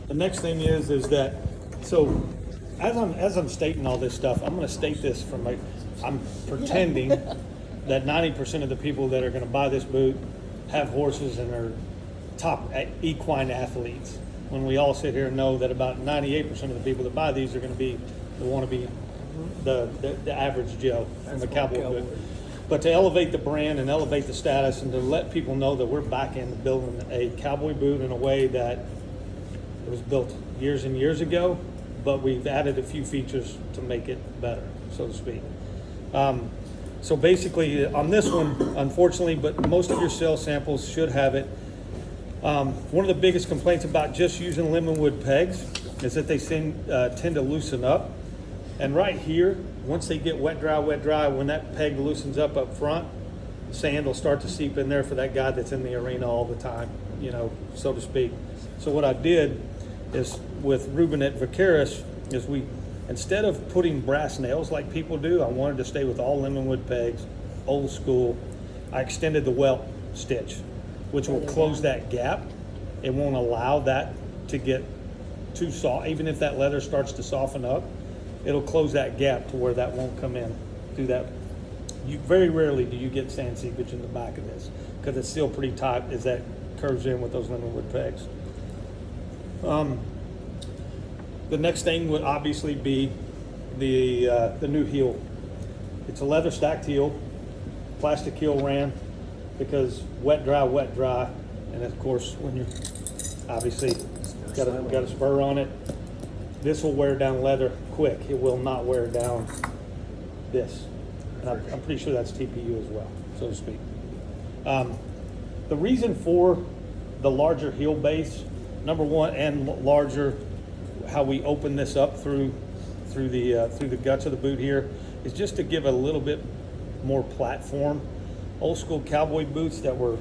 The next thing is that, so as I'm stating all this stuff, I'm gonna state this from I'm pretending that 90% of the people that are gonna buy this boot have horses and are top equine athletes. When we all sit here and know that about 98% of the people that buy these are gonna be, want to be the average Joe from the cowboy boot. But to elevate the brand and elevate the status and to let people know that we're back in building a cowboy boot in a way that it was built years and years ago, but we've added a few features to make it better, so to speak. So basically on this one, unfortunately, but most of your sales samples should have it. One of the biggest complaints about just using lemon wood pegs is that they tend to loosen up. And right here, once they get wet dry, when that peg loosens up front, sand will start to seep in there for that guy that's in the arena all the time, you know, so to speak. So what I did is with Ruben at Vaqueros is instead of putting brass nails like people do, I wanted to stay with all lemon wood pegs, old school. I extended the welt stitch, which will close that gap. It won't allow that to get too soft. Even if that leather starts to soften up, it'll close that gap to where that won't come in through that. Very rarely do you get sand seepage in the back of this because it's still pretty tight as that curves in with those lemon wood pegs. The next thing would obviously be the new heel. It's a leather stacked heel, plastic heel ran because wet dry, and of course when you obviously got a spur on it, this will wear down leather quick. It will not wear down this. And I'm pretty sure that's TPU as well, so to speak. The reason for the larger heel base, number one, and larger, how we open this up through the guts of the boot here, is just to give a little bit more platform. Old school cowboy boots that were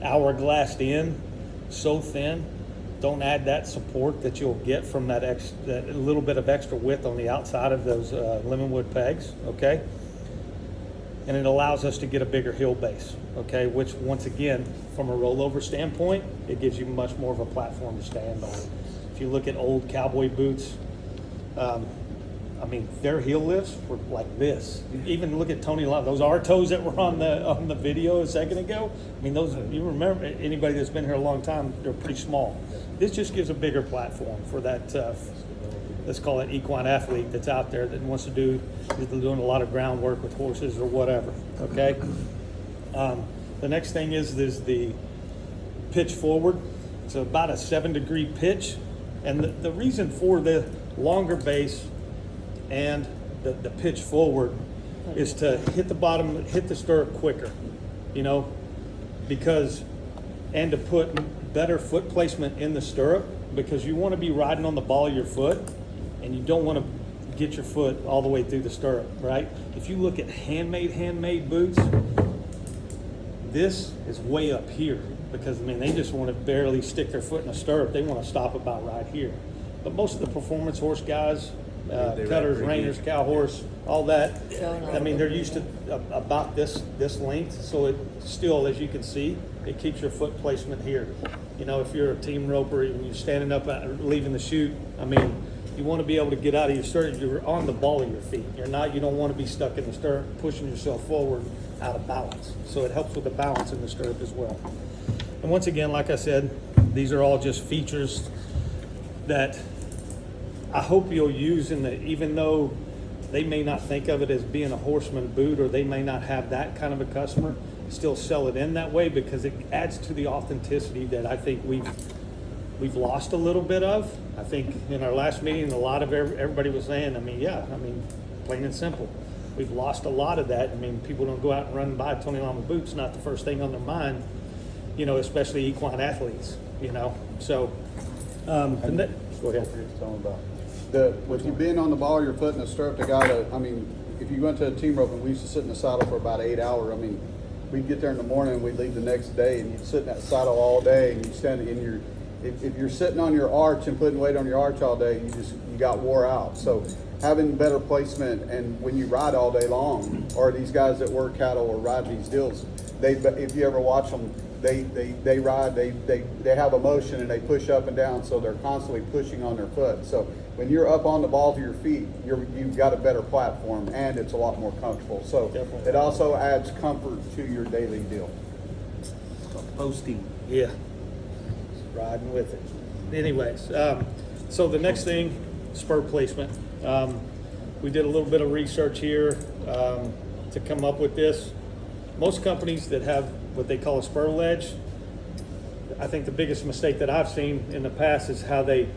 hourglassed in, so thin, don't add that support that you'll get from that little bit of extra width on the outside of those lemon wood pegs, okay? And it allows us to get a bigger heel base, okay? Which, once again, from a rollover standpoint, it gives you much more of a platform to stand on. If you look at old cowboy boots, I mean, their heel lifts were like this. Even look at Tony Love, those R-toes that were on the video a second ago. I mean, those, you remember, anybody that's been here a long time, they're pretty small. This just gives a bigger platform for that, let's call it equine athlete that's out there that wants to do, is doing a lot of groundwork with horses or whatever, okay? The next thing is the pitch forward. It's about a 7-degree pitch. And the reason for the longer base and the pitch forward is to hit the bottom, hit the stirrup quicker, you know, and to put better foot placement in the stirrup, because you want to be riding on the ball of your foot and you don't want to get your foot all the way through the stirrup, right? If you look at handmade boots, this is way up here because, I mean, they just want to barely stick their foot in a stirrup. They want to stop about right here. But most of the performance horse guys, cutters, reiners, cow horse, all that, I mean, they're used to about this length. So it still, as you can see, it keeps your foot placement here. You know, if you're a team roper and you're standing up leaving the chute, I mean, you want to be able to get out of your stirrup. You're on the ball of your feet. You don't want to be stuck in the stirrup, pushing yourself forward out of balance. So it helps with the balance in the stirrup as well. And once again, like I said, these are all just features that I hope you'll use even though they may not think of it as being a horseman boot, or they may not have that kind of a customer, still sell it in that way because it adds to the authenticity that I think we've lost a little bit of. I think in our last meeting, a lot of everybody was saying, plain and simple, we've lost a lot of that. I mean, people don't go out and run and buy Tony Lama boots, not the first thing on their mind, you know, especially equine athletes, you know. So, go ahead. Tell them about with you being on the ball of your foot in the stirrup. If you went to a team rope and we used to sit in the saddle for about 8 hours, I mean, we'd get there in the morning and we'd leave the next day, and you'd sit in that saddle all day, and you'd stand in your, if you're sitting on your arch and putting weight on your arch all day, you got wore out. So having better placement, and when you ride all day long, or these guys that work cattle or ride these deals, if you ever watch them, they ride, they have a motion and they push up and down, so they're constantly pushing on their foot. So when you're up on the balls of your feet, you've got a better platform and it's a lot more comfortable. So Definitely. it also adds comfort to your daily deal. Posting. Yeah, riding with it. Anyways, so the next thing, spur placement. We did a little bit of research here to come up with this. Most companies that have what they call a spur ledge, I think the biggest mistake that I've seen in the past is how they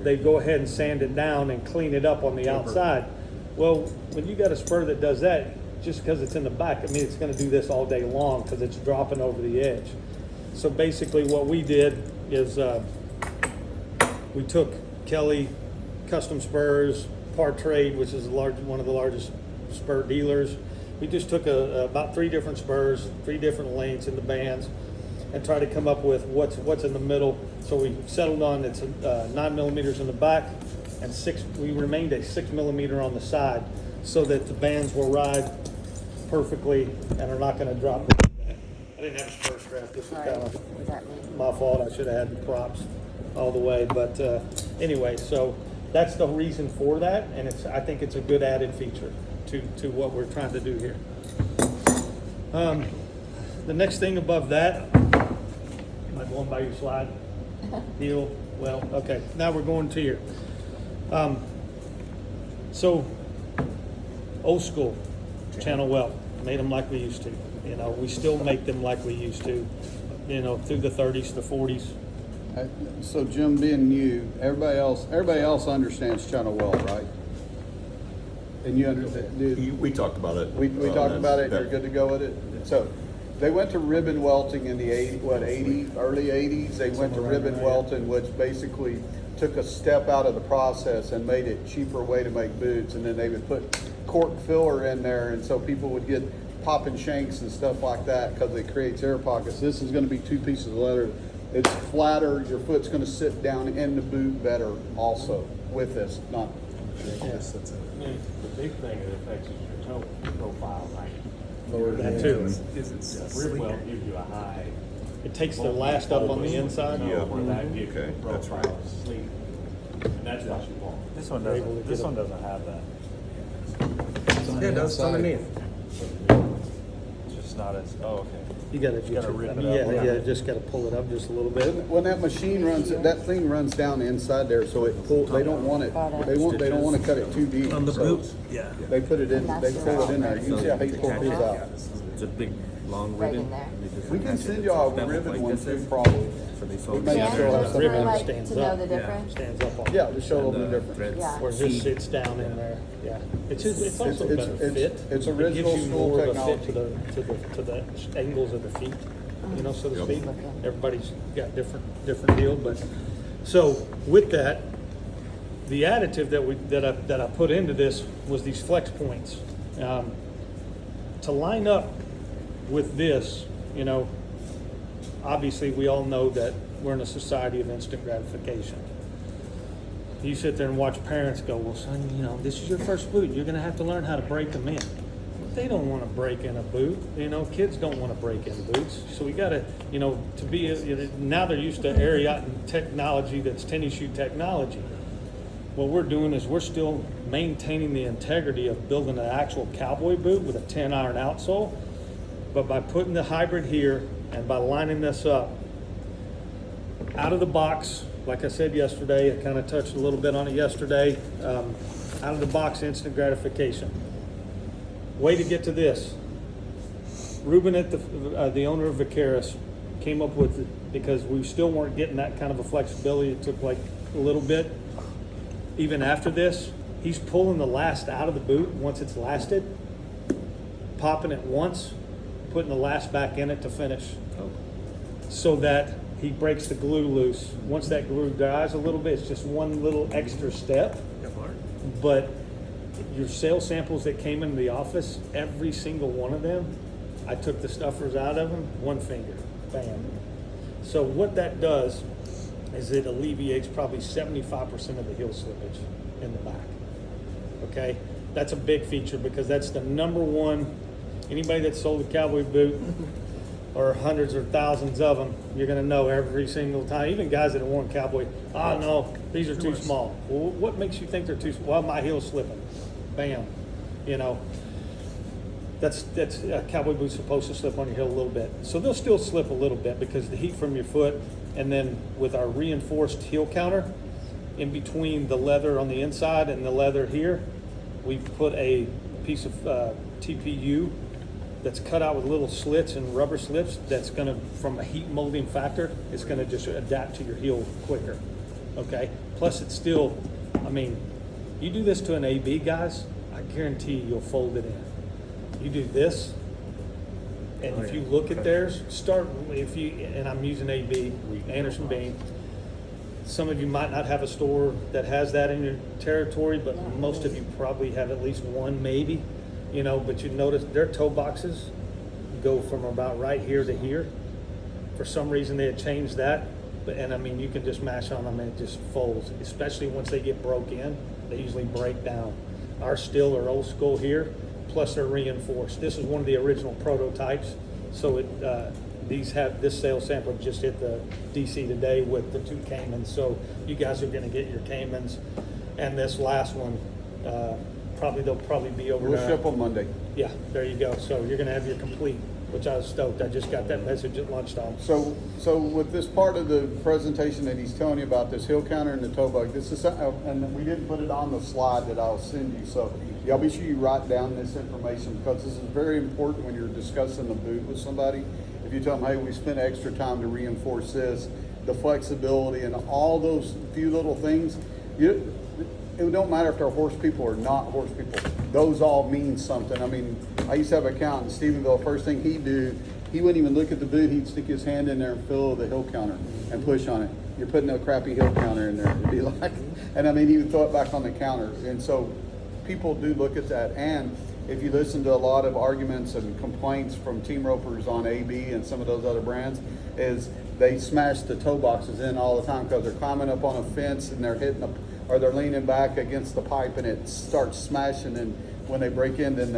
go ahead and sand it down and clean it up on the outside. Well, when you got a spur that does that, just because it's in the back, I mean, it's going to do this all day long because it's dropping over the edge. So basically what we did is we took Kelly Custom Spurs, Par Trade, which is one of the largest spur dealers. We just took about 3 different spurs, 3 different lengths in the bands, and tried to come up with what's in the middle. So we settled on it's 9 millimeters in the back, and we remained a 6 millimeter on the side, so that the bands will ride perfectly and are not going to drop. I didn't have a spur strap. This was kind of What does that mean? my fault. I should have had the props all the way. But anyway, so that's the reason for that, and I think it's a good added feature to what we're trying to do here. The next thing above that, am I going by your slide? Heel. Well, okay. Now we're going to here. So old school channel welt, made them like we used to. You know, we still make them like we used to. You know, through the 30s, the 40s. So Jim, being new, everybody else understands channel weld, right? And you understand? We talked about it. We talked about it, you're good to go with it? So, they went to ribbon welting in the early 80s, they went to ribbon welting, which basically took a step out of the process and made it cheaper way to make boots, and then they would put cork filler in there, and so people would get popping shanks and stuff like that because it creates air pockets. This is gonna be 2 pieces of leather. It's flatter, your foot's gonna sit down in the boot better also with this, not. The big thing that affects is your toe profile, right? Lower That too. Rib weld gives you a high. It takes the last up on the inside. Yeah. Where that gives you Okay, a that's profile right. of sleep. And that's what you want. This one We're able to doesn't. This get one it. doesn't have that. Yeah, it does. It's just not as. Oh, okay. You gotta, Gotta rip it yeah, up. just gotta pull it up just a little bit. When that machine runs, that thing runs down the inside there, so it pull, they don't want it, they don't wanna cut it too deep. On the so boot. Yeah. They put it in, they pull it in there. You see how he pulls his out. It's a big, long Right ribbon. in there. We can send y'all a ribbon one too, probably. So they We fold may it Yeah, still have just some. for ribbon like stands to know up. the difference. Stands up on. Yeah, to show a little and, bit difference. threads. Yeah. Where this sits down in there, yeah. It's also It's- better it's- fit. it's It original gives you school more of a fit technology. to the angles of the feet, you know, so to Yep. speak. Everybody's got different deal, but, so with that, the additive that I put into this was these flex points. To line up with this, you know, obviously we all know that we're in a society of instant gratification. You sit there and watch parents go, well, son, you know, this is your first boot. You're going to have to learn how to break them in. They don't want to break in a boot. You know, kids don't want to break in boots. So we got to, you know, now they're used to Ariat technology that's tennis shoe technology. What we're doing is we're still maintaining the integrity of building an actual cowboy boot with a 10 iron outsole. But by putting the hybrid here and by lining this up, out of the box, like I said yesterday, I kind of touched a little bit on it yesterday, out of the box instant gratification. Way to get to this. Ruben, the owner of Vaqueros, came up with it because we still weren't getting that kind of a flexibility. It took like a little bit. Even after this, he's pulling the last out of the boot once it's lasted, popping it once, putting the last back in it to finish. So that he breaks the glue loose. Once that glue dries a little bit, it's just one little extra step. But your sales samples that came into the office, every single one of them, I took the stuffers out of them, one finger, bam. So what that does is it alleviates probably 75% of the heel slippage in the back. Okay, that's a big feature because that's the number one. Anybody that sold a cowboy boot, or hundreds or thousands of them, you're gonna know every single time. Even guys that have worn cowboy, oh no, these are too small. Well, what makes you think they're too small? Well, my heel's slipping. Bam. You know, that's cowboy boots supposed to slip on your heel a little bit. So they'll still slip a little bit because the heat from your foot, and then with our reinforced heel counter, in between the leather on the inside and the leather here, we've put a piece of TPU that's cut out with little slits and rubber slips that's gonna, from a heat molding factor, it's gonna just adapt to your heel quicker, okay? Plus it's still, I mean, you do this to an AB, guys, I guarantee you'll fold it in. You do this, and if you look at theirs, and I'm using AB, Anderson Bean. Some of you might not have a store that has that in your territory, but most of you probably have at least one, maybe. You know, but you notice their toe boxes go from about right here to here. For some reason, they had changed that, and I mean, you can just mash on them and it just folds. Especially once they get broke in, they usually break down. Ours still are old school here, plus they're reinforced. This is one of the original prototypes, so this sales sample just hit the DC today with the 2 Caymans. So you guys are going to get your Caymans, and this last one. They'll probably be over We'll there. ship on Monday. Yeah, there you go. So you're gonna have your complete, which I was stoked. I just got that message at lunchtime. So with this part of the presentation that he's telling you about, this heel counter and the toe bug, this is, and we didn't put it on the slide that I'll send you, so y'all be sure you write down this information, because this is very important when you're discussing the boot with somebody. If you tell them, hey, we spent extra time to reinforce this, the flexibility and all those few little things, it don't matter if they're horse people or not horse people. Those all mean something. I mean, I used to have an accountant in Stephenville. First thing he'd do, he wouldn't even look at the boot. He'd stick his hand in there and feel the heel counter and push on it. You're putting a crappy heel counter in there. It'd be like, and I mean, he would throw it back on the counter. And so people do look at that. And if you listen to a lot of arguments and complaints from team ropers on AB and some of those other brands, is they smash the toe boxes in all the time because they're climbing up on a fence and they're hitting or they're leaning back against the pipe and it starts smashing, and when they break in, then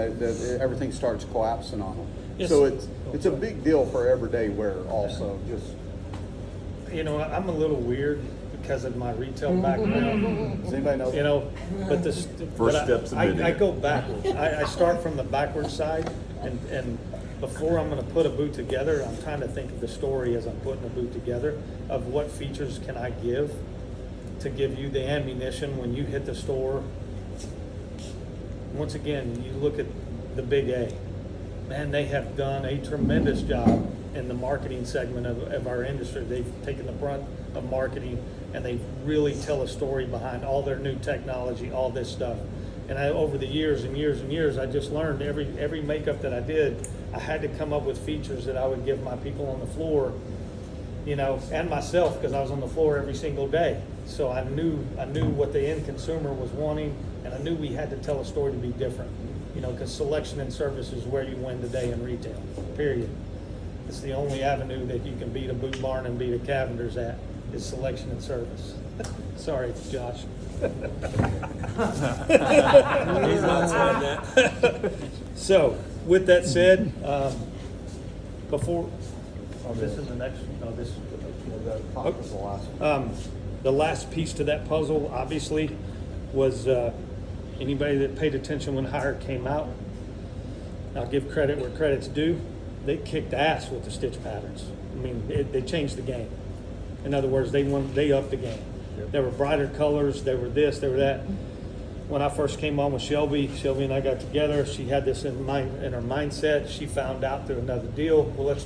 everything starts collapsing on them. Yes. So it's a big deal for everyday wear also. Just, You know, I'm a little weird because of my retail background. does anybody know? You know, but this First step's admitting I it. go backwards. I start from the backwards side, and before I'm going to put a boot together, I'm trying to think of the story as I'm putting a boot together of what features can I give to give you the ammunition when you hit the store. Once again, you look at the Big A. Man, they have done a tremendous job in the marketing segment of our industry. They've taken the brunt of marketing, and they really tell a story behind all their new technology, all this stuff. And over the years and years and years, I just learned every makeup that I did, I had to come up with features that I would give my people on the floor, you know, and myself, because I was on the floor every single day. So I knew what the end consumer was wanting, and I knew we had to tell a story to be different, you know, because selection and service is where you win today in retail, period. It's the only avenue that you can beat a Boot Barn and beat a Cavender's at, is selection and service. Sorry, Josh. He's not saying that. So, with that said, before, this is the next, no, this is The top is the last one. the last piece to that puzzle, obviously, was anybody that paid attention when Hire came out. I'll give credit where credit's due. They kicked ass with the stitch patterns. I mean, they changed the game. In other words, they upped the game. There were brighter colors. There were this. There were that. When I first came on with Shelby and I got together. She had this in her mindset. She found out through another deal. Well, let's